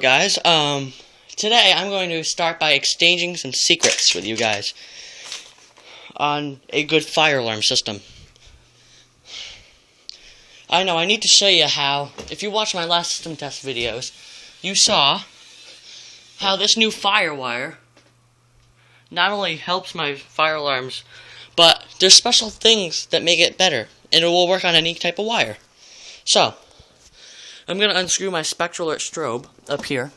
Guys, today I'm going to start by exchanging some secrets with you guys on a good fire alarm system. I know, I need to show you how, if you watched my last system test videos, you saw how this new FireWire not only helps my fire alarms, but there's special things that make it better, and it will work on any type of wire. So, I'm going to unscrew my Spectralert strobe up here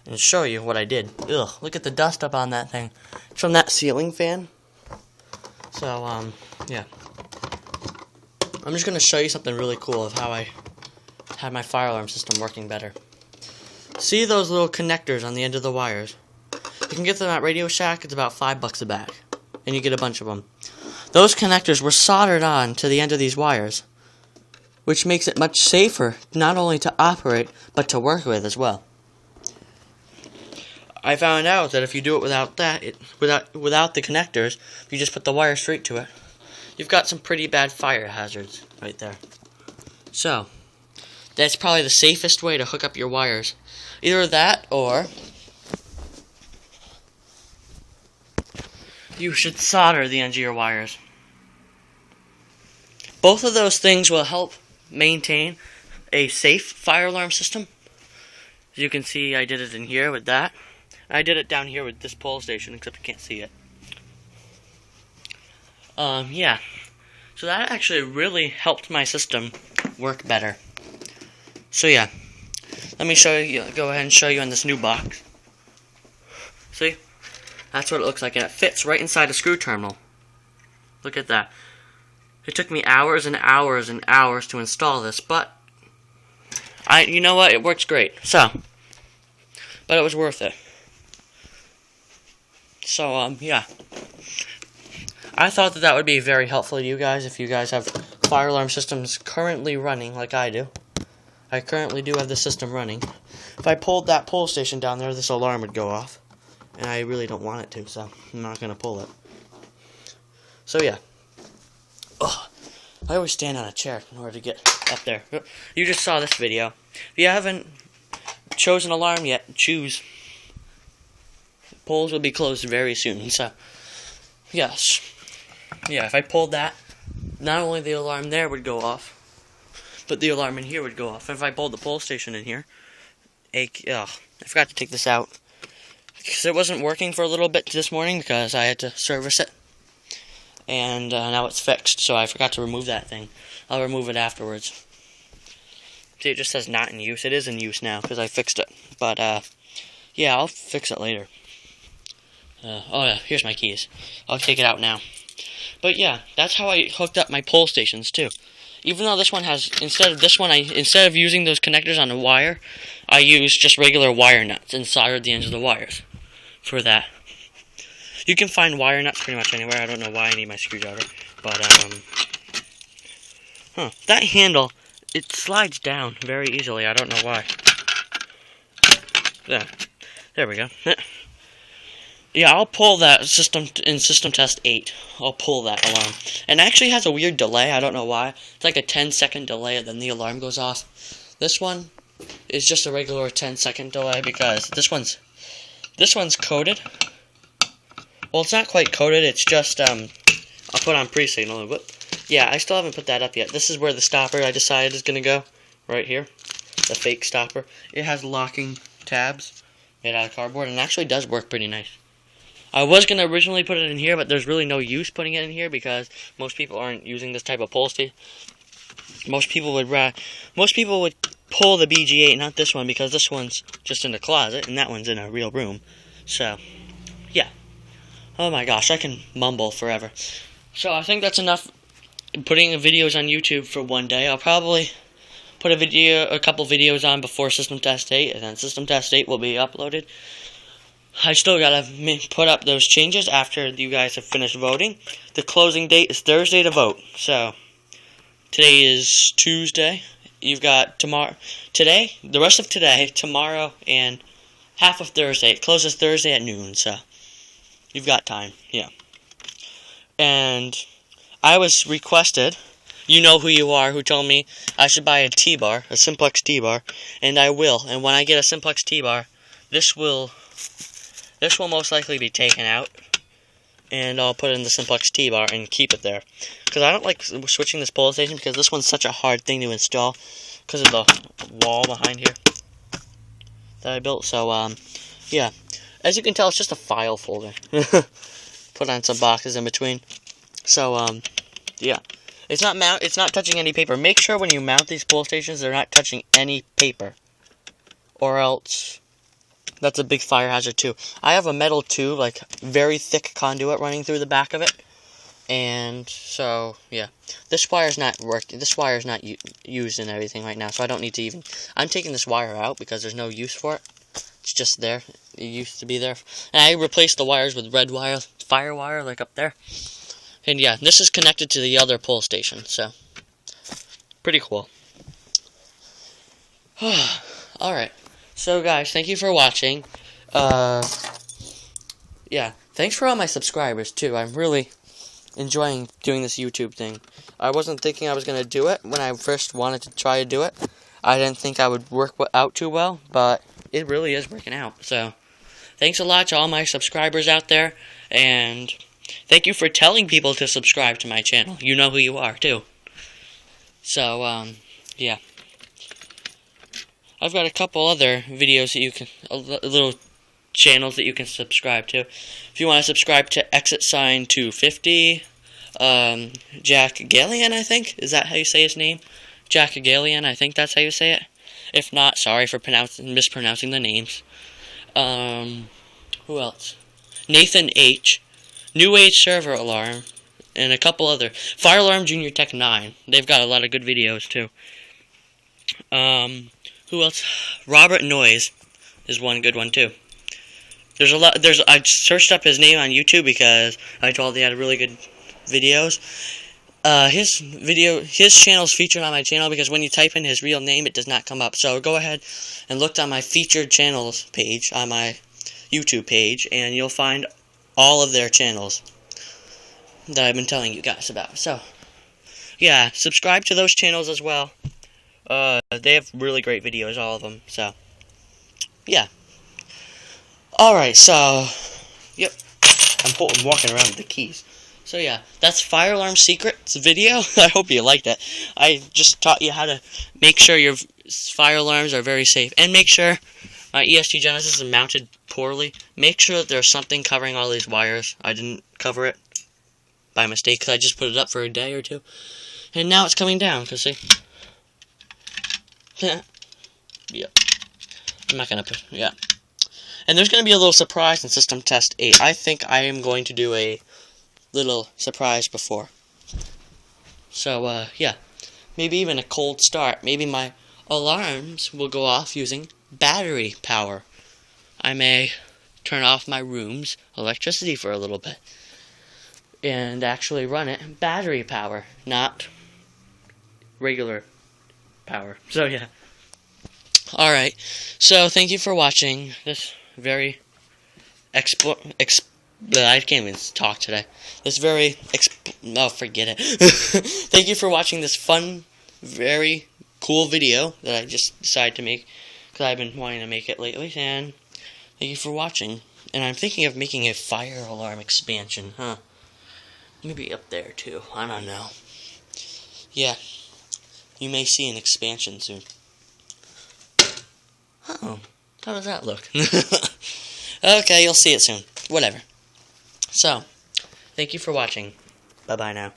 and show you what I did. Ugh, look at the dust up on that thing. It's from that ceiling fan. So, yeah. I'm just going to show you something really cool of how I have my fire alarm system working better. See those little connectors on the end of the wires? You can get them at Radio Shack. It's about $5 a bag, and you get a bunch of them. Those connectors were soldered on to the end of these wires, which makes it much safer, not only to operate, but to work with as well. I found out that if you do it without that, without the connectors, if you just put the wire straight to it, you've got some pretty bad fire hazards right there. So, that's probably the safest way to hook up your wires. Either that, or you should solder the end of your wires. Both of those things will help maintain a safe fire alarm system. As you can see, I did it in here with that. I did it down here with this pole station, except you can't see it. Yeah. So that actually really helped my system work better. So yeah. Let me show you, go ahead and show you in this new box. See? That's what it looks like, and it fits right inside a screw terminal. Look at that. It took me hours and hours and hours to install this, but you know what? It works great. So, but it was worth it. So, yeah. I thought that would be very helpful to you guys if you guys have fire alarm systems currently running like I do. I currently do have the system running. If I pulled that pole station down there, this alarm would go off. And I really don't want it to, so I'm not going to pull it. So, yeah. Ugh. I always stand on a chair in order to get up there. You just saw this video. If you haven't chosen an alarm yet, choose. Polls will be closed very soon. So, yes. Yeah, if I pulled that, not only the alarm there would go off, but the alarm in here would go off. If I pulled the pole station in here, I forgot to take this out. Because it wasn't working for a little bit this morning because I had to service it. And now it's fixed, so I forgot to remove that thing. I'll remove it afterwards. See, it just says not in use. It is in use now because I fixed it. But, yeah, I'll fix it later. Oh, yeah, here's my keys. I'll take it out now. But, yeah, that's how I hooked up my pole stations, too. Even though this one has, instead of using those connectors on the wire, I used just regular wire nuts and soldered the ends of the wires for that. You can find wire nuts pretty much anywhere. I don't know why I need my screwdriver. But, that handle, it slides down very easily. I don't know why. There we go. Yeah, I'll pull that system in System Test 8. I'll pull that alarm. And it actually has a weird delay. I don't know why. It's like a 10-second delay, and then the alarm goes off. This one is just a regular 10-second delay because this one's coded. Well, it's not quite coded. It's just I'll put on pre-signal. But yeah, I still haven't put that up yet. This is where the stopper I decided is gonna go. Right here, the fake stopper. It has locking tabs made out of cardboard, and it actually does work pretty nice. I was going to originally put it in here, but there's really no use putting it in here because most people aren't using this type of pole station. Most people would pull the BG8, not this one, because this one's just in the closet and that one's in a real room. So, yeah. Oh my gosh, I can mumble forever. So I think that's enough putting videos on YouTube for one day. I'll probably put a couple videos on before System Test 8, and then System Test 8 will be uploaded. I still gotta put up those changes after you guys have finished voting. The closing date is Thursday to vote. So, today is Tuesday. You've got today, the rest of today, tomorrow, and half of Thursday. It closes Thursday at noon, so you've got time, yeah. And I was requested, you know who you are, who told me I should buy a T-bar, a Simplex T-bar, and I will. And when I get a Simplex T-bar, this will most likely be taken out, and I'll put it in the Simplex T-bar and keep it there. Because I don't like switching this polling station, because this one's such a hard thing to install because of the wall behind here that I built. So, yeah. As you can tell, it's just a file folder. Put on some boxes in between. So, yeah. It's not touching any paper. Make sure when you mount these pull stations, they're not touching any paper. Or else, that's a big fire hazard too. I have a metal tube, like very thick conduit running through the back of it. And so, yeah. This wire's not working. This wire's not used in everything right now, so I don't need to even... I'm taking this wire out because there's no use for it. It's just there. It used to be there. And I replaced the wires with red wire, fire wire, like up there. And yeah, this is connected to the other pull station, so pretty cool. Alright. So guys, thank you for watching. Yeah, thanks for all my subscribers too. I'm really enjoying doing this YouTube thing. I wasn't thinking I was going to do it when I first wanted to try to do it. I didn't think I would work out too well, but it really is working out. So, thanks a lot to all my subscribers out there, and thank you for telling people to subscribe to my channel. You know who you are, too. So, yeah. I've got a couple other videos that you can, little channels that you can subscribe to. If you want to subscribe to Exit Sign 250, Jack Gallian, I think. Is that how you say his name? Jack Gallian, I think that's how you say it. If not, sorry for mispronouncing the names. Who else? Nathan H. New Age Server Alarm. And a couple other. Fire Alarm Junior Tech 9. They've got a lot of good videos, too. Who else? Robert Noyes is one good one, too. There's a lot. I searched up his name on YouTube because I told he had really good videos. His channel's featured on my channel because when you type in his real name, it does not come up. So go ahead and look on my featured channels page on my YouTube page, and you'll find all of their channels that I've been telling you guys about. So, yeah, subscribe to those channels as well. They have really great videos, all of them. So, yeah. Alright, so, yep. I'm walking around with the keys. So yeah, that's Fire Alarm Secrets video. I hope you liked it. I just taught you how to make sure your fire alarms are very safe. And make sure my ESG Genesis is mounted poorly. Make sure that there's something covering all these wires. I didn't cover it by mistake because I just put it up for a day or two. And now it's coming down, because see? Yeah. I'm not going to put... Yeah. And there's going to be a little surprise in System Test 8. I think I am going to do a little surprise before. So, yeah. Maybe even a cold start. Maybe my alarms will go off using battery power. I may turn off my room's electricity for a little bit. And actually run it battery power, not regular power. So, yeah. Alright. So, thank you for watching this very I can't even talk today. This very oh, forget it. Thank you for watching this fun, very cool video that I just decided to make because I've been wanting to make it lately. And thank you for watching. And I'm thinking of making a fire alarm expansion, huh? Maybe up there too. I don't know. Yeah, you may see an expansion soon. Oh, how does that look? Okay, you'll see it soon. Whatever. So, thank you for watching. Bye-bye now.